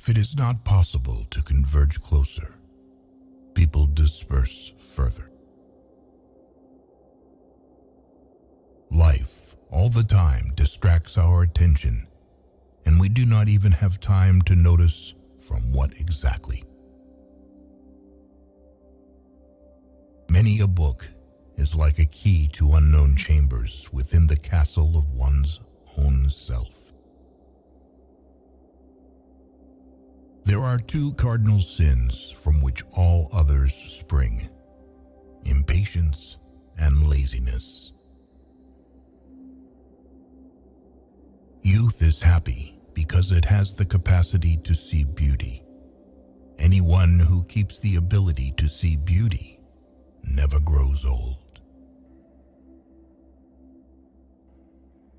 If it is not possible to converge closer, people disperse further. Life, all the time, distracts our attention, and we do not even have time to notice from what exactly. Many a book is like a key to unknown chambers within the castle of one's own self. There are two cardinal sins from which all others spring: impatience and laziness. Youth is happy because it has the capacity to see beauty. Anyone who keeps the ability to see beauty never grows old.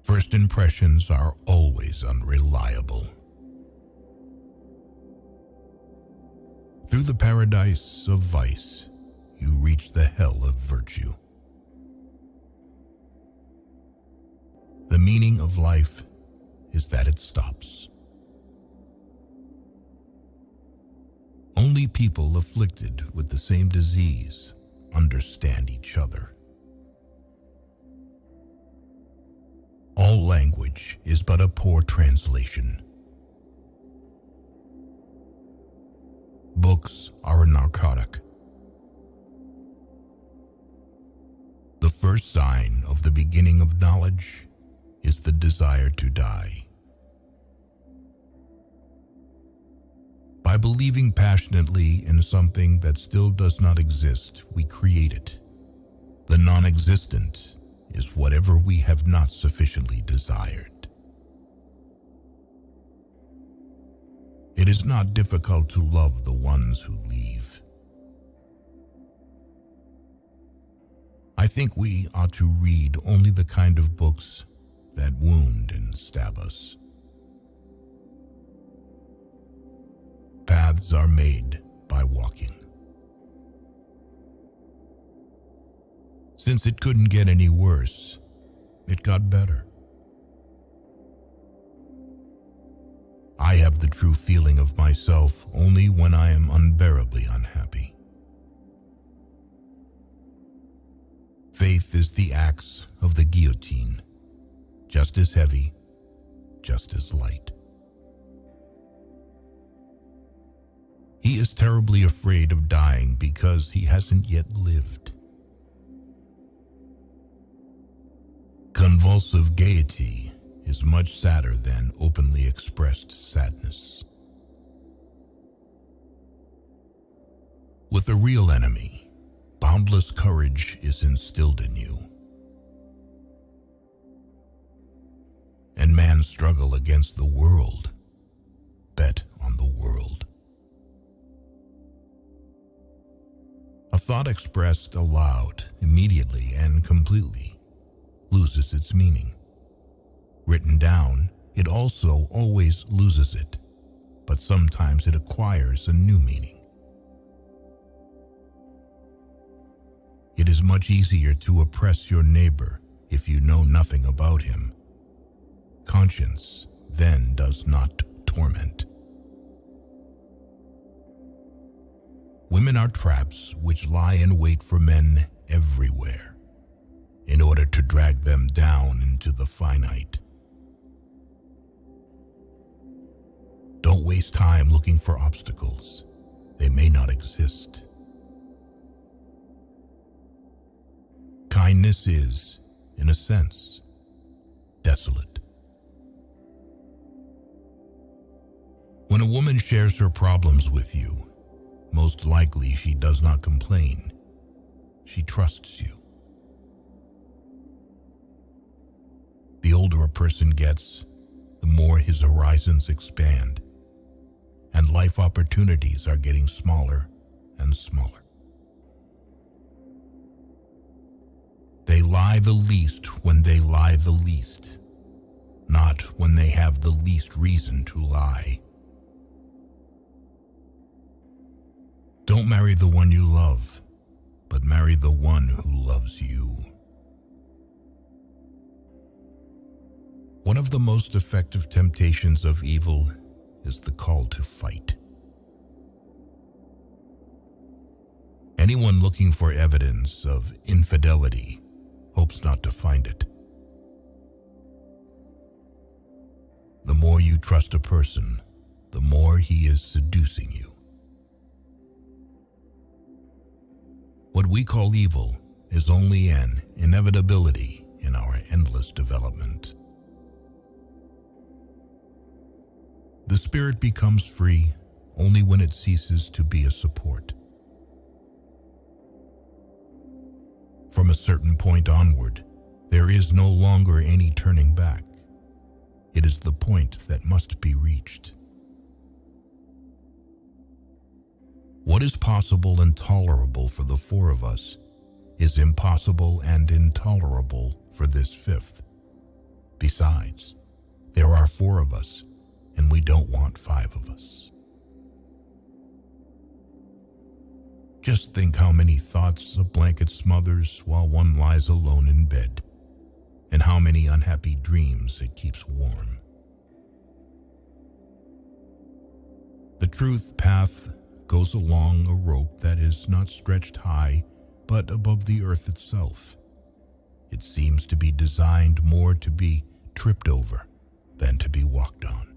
First impressions are always unreliable. Through the paradise of vice, you reach the hell of virtue. The meaning of life is that it stops. Only people afflicted with the same disease understand each other. All language is but a poor translation. Books are a narcotic. The first sign of the beginning of knowledge is the desire to die. By believing passionately in something that still does not exist, we create it. The non-existent is whatever we have not sufficiently desired. It is not difficult to love the ones who leave. I think we ought to read only the kind of books that wound and stab us. Paths are made by walking. Since it couldn't get any worse, it got better. I have the true feeling of myself only when I am unbearably unhappy. Faith is the axe of the guillotine, just as heavy, just as light. He is terribly afraid of dying because he hasn't yet lived. Convulsive gaiety is much sadder than openly expressed sadness. With a real enemy, boundless courage is instilled in you. And man's struggle against the world, bet on the world. A thought expressed aloud, immediately and completely, loses its meaning. Written down, it also always loses it, but sometimes it acquires a new meaning. It is much easier to oppress your neighbor if you know nothing about him. Conscience then does not torment. Women are traps which lie in wait for men everywhere in order to drag them down into the finite. Don't waste time looking for obstacles. They may not exist. Kindness is, in a sense, desolate. When a woman shares her problems with you, most likely she does not complain. She trusts you. The older a person gets, the more his horizons expand, and life opportunities are getting smaller and smaller. They lie the least when they lie the least, not when they have the least reason to lie. Don't marry the one you love, but marry the one who loves you. One of the most effective temptations of evil is the call to fight. Anyone looking for evidence of infidelity hopes not to find it. The more you trust a person, the more he is seducing you. What we call evil is only an inevitability in our endless development. The spirit becomes free only when it ceases to be a support. From a certain point onward, there is no longer any turning back. It is the point that must be reached. What is possible and tolerable for the four of us is impossible and intolerable for this fifth. Besides, there are four of us, and we don't want five of us. Just think how many thoughts a blanket smothers while one lies alone in bed, and how many unhappy dreams it keeps warm. The truth path goes along a rope that is not stretched high, but above the earth itself. It seems to be designed more to be tripped over than to be walked on.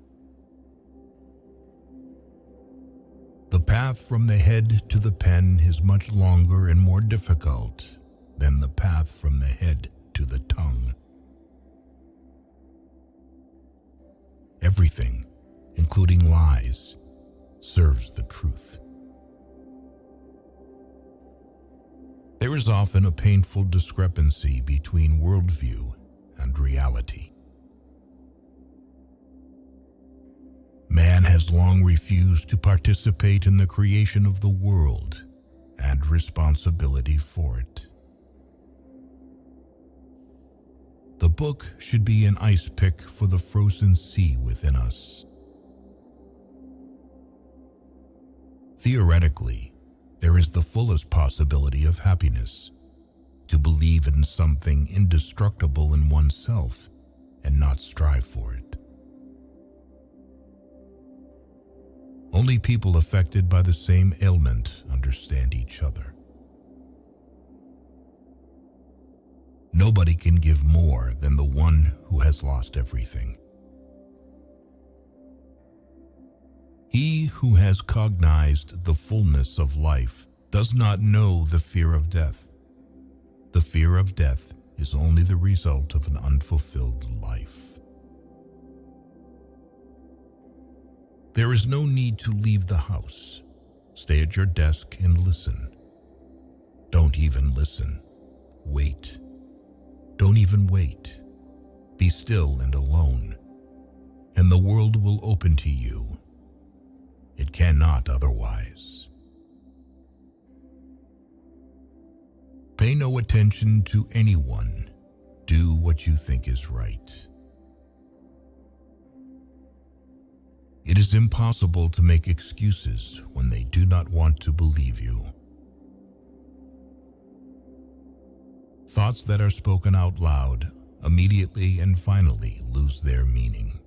The path from the head to the pen is much longer and more difficult than the path from the head to the tongue. Everything, including lies, serves the truth. There is often a painful discrepancy between worldview and reality. Man has long refused to participate in the creation of the world and responsibility for it. The book should be an ice pick for the frozen sea within us. Theoretically, there is the fullest possibility of happiness, to believe in something indestructible in oneself and not strive for it. Only people affected by the same ailment understand each other. Nobody can give more than the one who has lost everything. He who has cognized the fullness of life does not know the fear of death. The fear of death is only the result of an unfulfilled life. There is no need to leave the house. Stay at your desk and listen. Don't even listen. Wait. Don't even wait. Be still and alone, and the world will open to you. It cannot otherwise. Pay no attention to anyone. Do what you think is right. It is impossible to make excuses when they do not want to believe you. Thoughts that are spoken out loud immediately and finally lose their meaning.